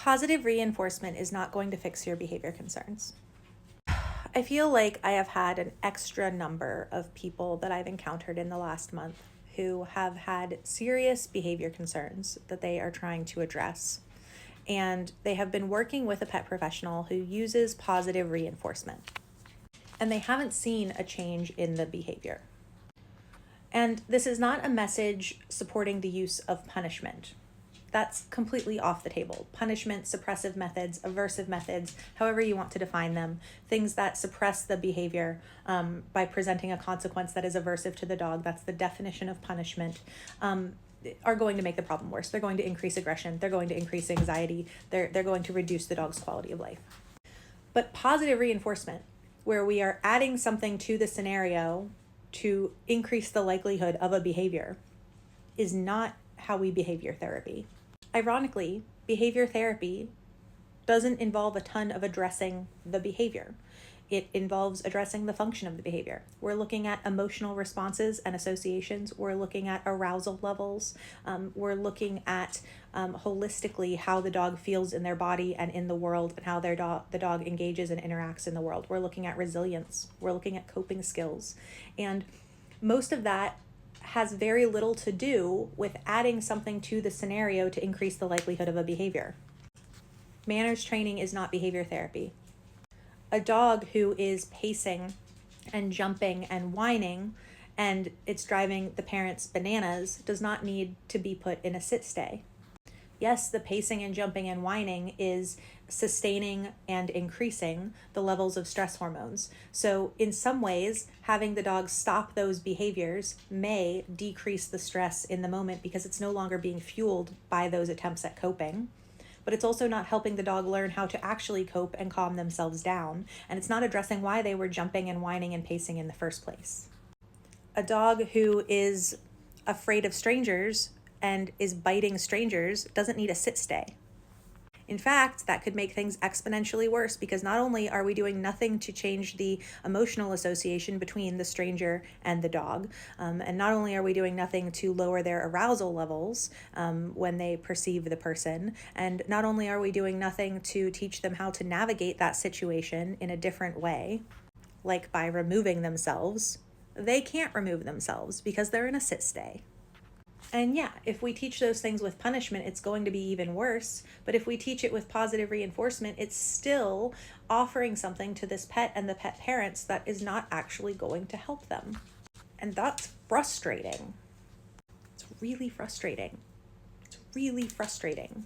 Positive reinforcement is not going to fix your behavior concerns. I feel like I have had an extra number of people that I've encountered in the last month who have had serious behavior concerns that they are trying to address. And they have been working with a pet professional who uses positive reinforcement. And they haven't seen a change in the behavior. And this is not a message supporting the use of punishment. That's completely off the table. Punishment, suppressive methods, aversive methods, however you want to define them, things that suppress the behavior by presenting a consequence that is aversive to the dog, that's the definition of punishment, are going to make the problem worse. They're going to increase aggression. They're going to increase anxiety. They're going to reduce the dog's quality of life. But positive reinforcement, where we are adding something to the scenario to increase the likelihood of a behavior, is not how we behavior therapy. Ironically, behavior therapy doesn't involve a ton of addressing the behavior. It involves addressing the function of the behavior. We're looking at emotional responses and associations. We're looking at arousal levels. We're looking at holistically how the dog feels in their body and in the world, and how the dog engages and interacts in the world. We're looking at resilience. We're looking at coping skills. And most of that has very little to do with adding something to the scenario to increase the likelihood of a behavior. Manners training is not behavior therapy. A dog who is pacing and jumping and whining and it's driving the parents bananas does not need to be put in a sit stay. Yes, the pacing and jumping and whining is sustaining and increasing the levels of stress hormones. So in some ways, having the dog stop those behaviors may decrease the stress in the moment because it's no longer being fueled by those attempts at coping. But it's also not helping the dog learn how to actually cope and calm themselves down. And it's not addressing why they were jumping and whining and pacing in the first place. A dog who is afraid of strangers and is biting strangers doesn't need a sit stay. In fact, that could make things exponentially worse because not only are we doing nothing to change the emotional association between the stranger and the dog, and not only are we doing nothing to lower their arousal levels when they perceive the person, and not only are we doing nothing to teach them how to navigate that situation in a different way, like by removing themselves, they can't remove themselves because they're in a sit stay. And yeah, if we teach those things with punishment, it's going to be even worse. But if we teach it with positive reinforcement, it's still offering something to this pet and the pet parents that is not actually going to help them. And that's frustrating. It's really frustrating. It's really frustrating.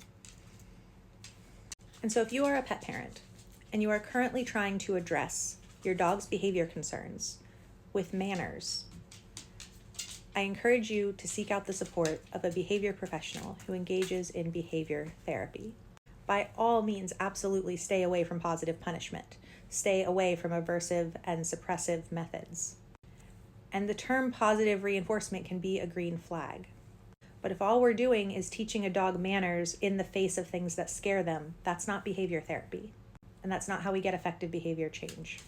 And so if you are a pet parent and you are currently trying to address your dog's behavior concerns with manners, I encourage you to seek out the support of a behavior professional who engages in behavior therapy. By all means, absolutely stay away from positive punishment. Stay away from aversive and suppressive methods. And the term positive reinforcement can be a green flag. But if all we're doing is teaching a dog manners in the face of things that scare them, that's not behavior therapy. And that's not how we get effective behavior change.